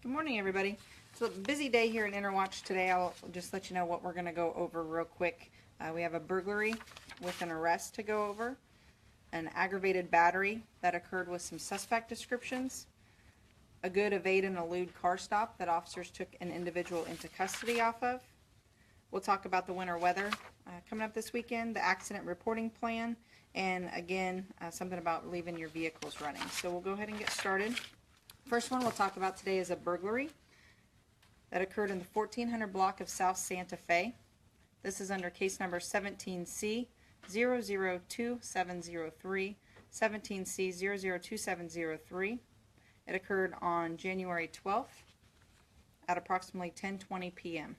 Good morning, everybody. It's a busy day here in Interwatch today. I'll just let you know what we're going to go over real quick. We have a burglary with an arrest to go over, an aggravated battery that occurred with some suspect descriptions, a good evade and elude car stop that officers took an individual into custody off of. We'll talk about the winter weather coming up this weekend, the accident reporting plan, and again, something about leaving your vehicles running. So we'll go ahead and get started. First one we'll talk about today is a burglary that occurred in the 1400 block of South Santa Fe. This is under case number 17C 002703, 17C 002703. It occurred on January 12th at approximately 10:20 p.m.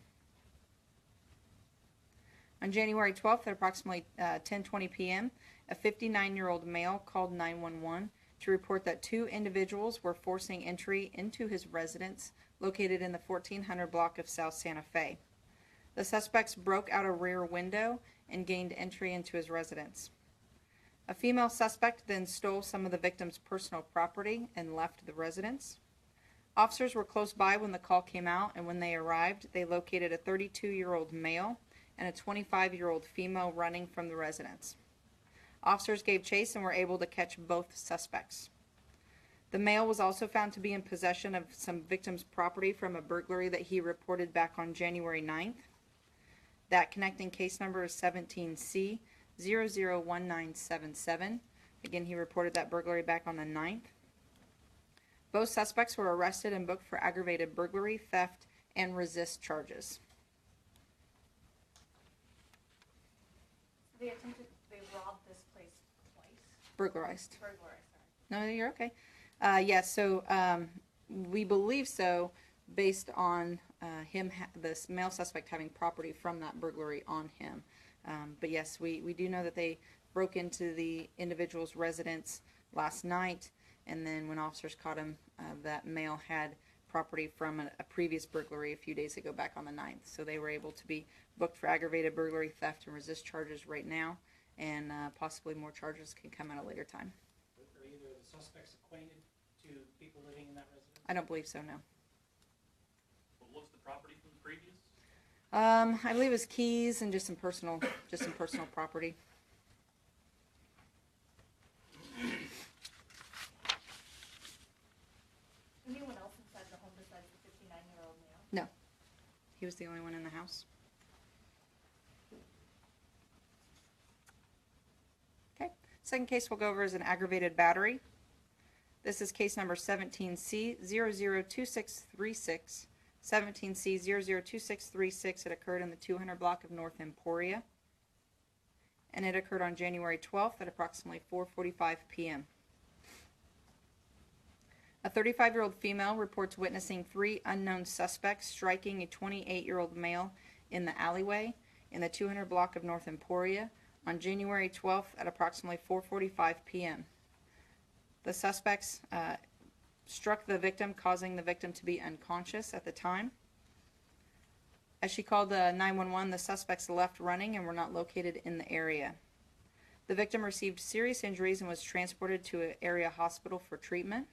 On January 12th at approximately 10:20 p.m., a 59-year-old male called 911 to report that two individuals were forcing entry into his residence located in the 1400 block of South Santa Fe. The suspects broke out a rear window and gained entry into his residence. A female suspect then stole some of the victim's personal property and left the residence. Officers were close by when the call came out, and when they arrived, they located a 32-year-old male and a 25-year-old female running from the residence. Officers gave chase and were able to catch both suspects. The male was also found to be in possession of some victim's property from a burglary that he reported back on January 9th. That connecting case number is 17C 001977. Again, he reported that burglary back on the 9th. Both suspects were arrested and booked for aggravated burglary, theft, and resist charges. They robbed this place twice. Burglarized. Sorry. No, you're okay. Yes, so we believe so based on this male suspect having property from that burglary on him. But yes, we do know that they broke into the individual's residence last night, and then when officers caught him, that male had property from a previous burglary a few days ago back on the 9th. So they were able to be booked for aggravated burglary, theft, and resist charges right now, and possibly more charges can come at a later time. Are either of the suspects acquainted to people living in that residence? I don't believe so, no. What was the property from the previous? I believe it was keys and just some personal property. Anyone else inside the home besides the 59-year-old male? No, he was the only one in the house. Okay, second case we'll go over is an aggravated battery. This is case number 17C 002636. 17C 002636. It occurred in the 200 block of North Emporia, and it occurred on January 12th at approximately 4:45 p.m. A 35-year-old female reports witnessing three unknown suspects striking a 28-year-old male in the alleyway in the 200 block of North Emporia on January 12th at approximately 4:45 p.m. The suspects struck the victim, causing the victim to be unconscious at the time. As she called 911, the suspects left running and were not located in the area. The victim received serious injuries and was transported to an area hospital for treatment.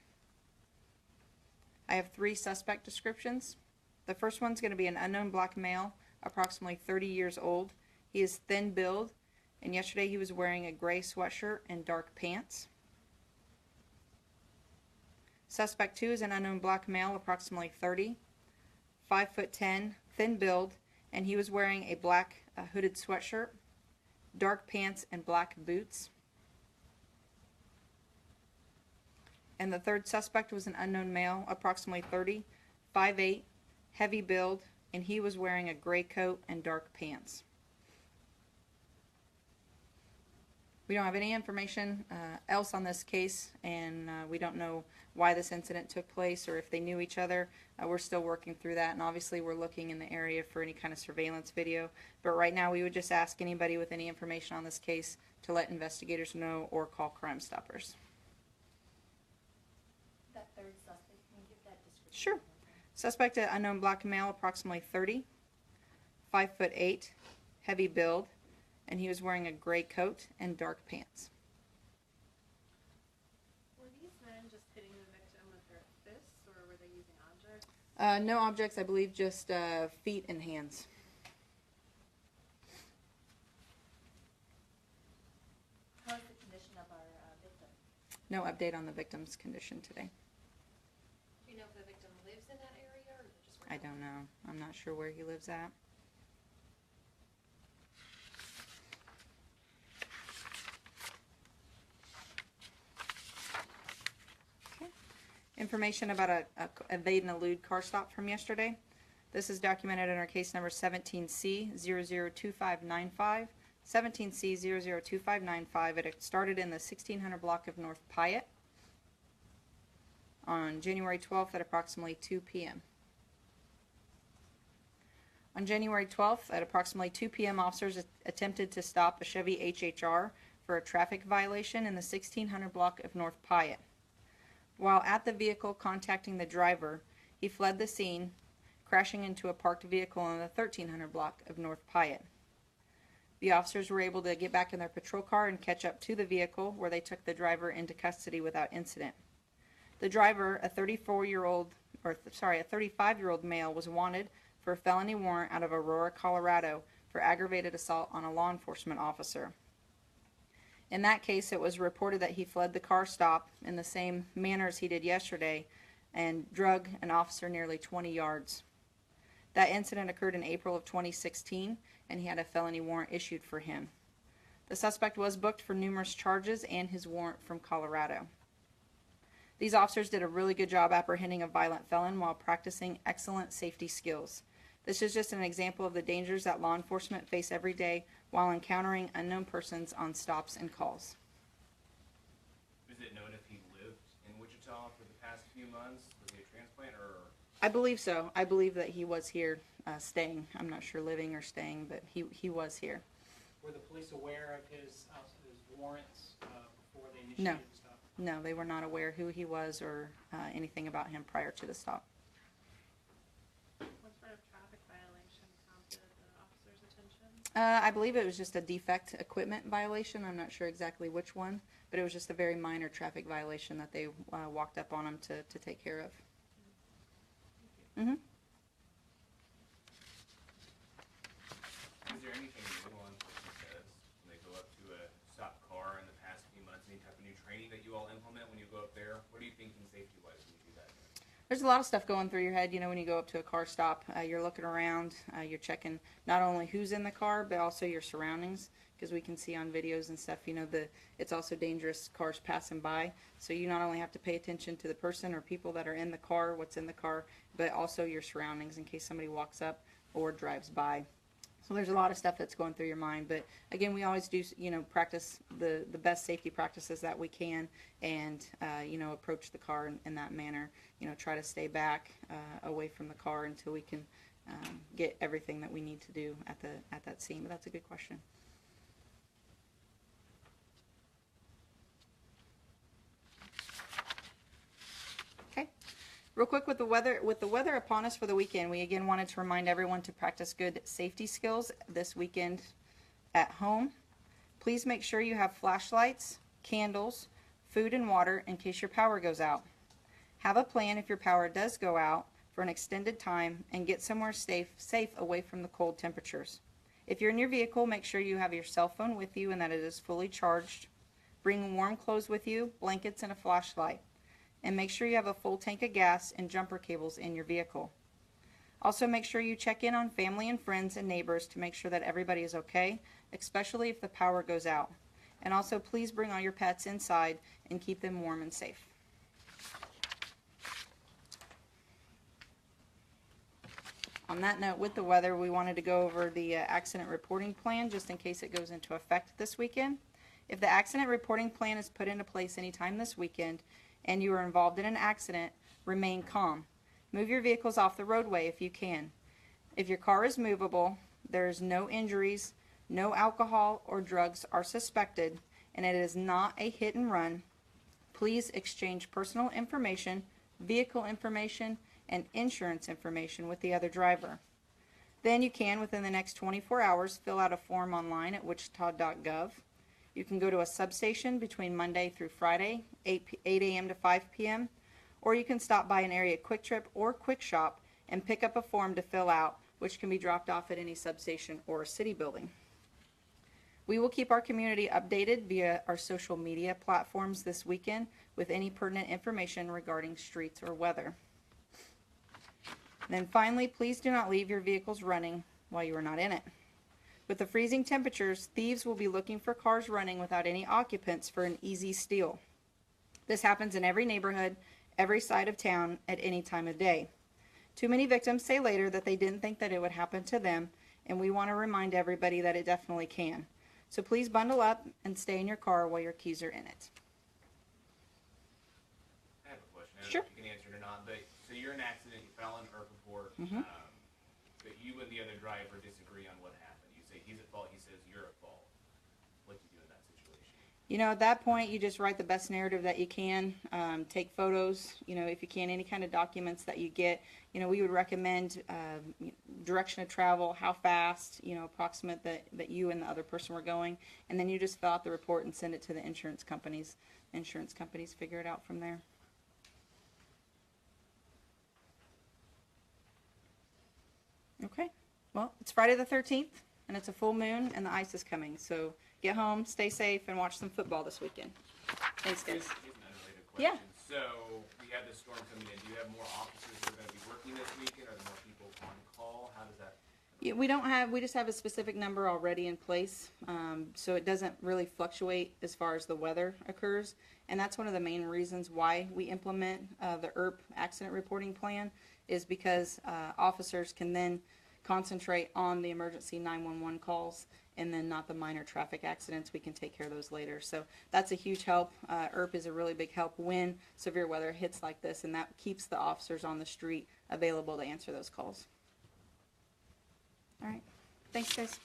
I have three suspect descriptions. The first one's going to be an unknown black male, approximately 30 years old. He is thin build, and yesterday he was wearing a gray sweatshirt and dark pants. Suspect 2 is an unknown black male, approximately 30, 5'10", thin build, and he was wearing a black hooded sweatshirt, dark pants, and black boots. And the third suspect was an unknown male, approximately 30, 5'8", heavy build, and he was wearing a gray coat and dark pants. We don't have any information else on this case, and we don't know why this incident took place or if they knew each other. We're still working through that, and obviously we're looking in the area for any kind of surveillance video. But right now we would just ask anybody with any information on this case to let investigators know or call Crime Stoppers. That third suspect, can you give that description? Sure. Suspect, an unknown black male, approximately 30, 5'8", heavy build, and he was wearing a gray coat and dark pants. Were these men just hitting the victim with their fists, or were they using objects? No objects, I believe, just feet and hands. How is the condition of our victim? No update on the victim's condition today. Do you know if the victim lives in that area, or is it just? I don't know. I'm not sure where he lives at. Okay. Information about a evade and elude car stop from yesterday. This is documented in our case number 17C002595. 17C002595. It started in the 1600 block of North Pyatt on January 12th at approximately 2 p.m. On January 12th at approximately 2 p.m., officers attempted to stop a Chevy HHR for a traffic violation in the 1600 block of North Pyatt. While at the vehicle contacting the driver, he fled the scene, crashing into a parked vehicle in the 1300 block of North Pyatt. The officers were able to get back in their patrol car and catch up to the vehicle, where they took the driver into custody without incident. The driver, a 35-year-old male, was wanted for a felony warrant out of Aurora, Colorado for aggravated assault on a law enforcement officer. In that case, it was reported that he fled the car stop in the same manner as he did yesterday and drug an officer nearly 20 yards. That incident occurred in April of 2016, and he had a felony warrant issued for him. The suspect was booked for numerous charges and his warrant from Colorado. These officers did a really good job apprehending a violent felon while practicing excellent safety skills. This is just an example of the dangers that law enforcement face every day while encountering unknown persons on stops and calls. Is it known if he lived in Wichita for the past few months? Was he a transplant or? I believe so. I believe that he was here staying. I'm not sure living or staying, but he was here. Were the police aware of his warrants before they No. initiated the stop? No, they were not aware who he was or anything about him prior to the stop. What sort of traffic violation prompted the officer's attention? I believe it was just a defect equipment violation. I'm not sure exactly which one, but it was just a very minor traffic violation that they walked up on him to take care of. Mm-hmm. Is there anything new law enforcement does when they go up to a stopped car in the past few months? Any type of new training that you all implement when you go up there? What are you thinking safety-wise when you do that? There's a lot of stuff going through your head, when you go up to a car stop. You're looking around, you're checking not only who's in the car, but also your surroundings, because we can see on videos and stuff, it's also dangerous cars passing by. So you not only have to pay attention to the person or people that are in the car, what's in the car, but also your surroundings in case somebody walks up or drives by. So there's a lot of stuff that's going through your mind, but again, we always do, practice the best safety practices that we can, and approach the car in that manner. Try to stay back away from the car until we can get everything that we need to do at that scene. But that's a good question. Okay. Real quick, with the weather upon us for the weekend, we again wanted to remind everyone to practice good safety skills this weekend at home. Please make sure you have flashlights, candles, food, and water in case your power goes out. Have a plan if your power does go out for an extended time, and get somewhere safe away from the cold temperatures. If you're in your vehicle, make sure you have your cell phone with you and that it is fully charged. Bring warm clothes with you, blankets, and a flashlight. And make sure you have a full tank of gas and jumper cables in your vehicle. Also, make sure you check in on family and friends and neighbors to make sure that everybody is okay, especially if the power goes out. And also, please bring all your pets inside and keep them warm and safe. On that note, with the weather, we wanted to go over the accident reporting plan just in case it goes into effect this weekend. If the accident reporting plan is put into place anytime this weekend and you are involved in an accident, remain calm. Move your vehicles off the roadway if you can. If your car is movable, there is no injuries, no alcohol or drugs are suspected, and it is not a hit and run, please exchange personal information, vehicle information, and insurance information with the other driver. Then you can, within the next 24 hours, fill out a form online at wichita.gov. You can go to a substation between Monday through Friday, 8 a.m. to 5 p.m., or you can stop by an area Quick Trip or Quick Shop and pick up a form to fill out, which can be dropped off at any substation or city building. We will keep our community updated via our social media platforms this weekend with any pertinent information regarding streets or weather. And then finally, please do not leave your vehicles running while you are not in it. With the freezing temperatures, thieves will be looking for cars running without any occupants for an easy steal. This happens in every neighborhood, every side of town, at any time of day. Too many victims say later that they didn't think that it would happen to them, and we want to remind everybody that it definitely can. So please bundle up and stay in your car while your keys are in it. I have a question. I don't Sure. know if you can answer it or not, but so you're in an accident, you fell in Earth report, Mhm. but you and the other driver disagree on what happened. You say he's at fault, he says you're at fault. What do you do in that situation? You know, at that point, you just write the best narrative that you can. Take photos, you know, if you can, any kind of documents that you get. You know, we would recommend direction of travel, how fast, you know, approximate that you and the other person were going. And then you just fill out the report and send it to the insurance companies. Insurance companies figure it out from there. Okay. Well, it's Friday the 13th, and it's a full moon, and the ice is coming. So get home, stay safe, and watch some football this weekend. Thanks, guys. Here's an unrelated Yeah. question. So we have this storm coming in. Do you have more officers that are going to be working this weekend? Are there more people on call? How does that? Yeah, we just have a specific number already in place, so it doesn't really fluctuate as far as the weather occurs, and that's one of the main reasons why we implement the ERP accident reporting plan, is because officers can then concentrate on the emergency 911 calls and then not the minor traffic accidents. We can take care of those later, so that's a huge help. ERP is a really big help when severe weather hits like this, and that keeps the officers on the street available to answer those calls. All right. Thanks, guys.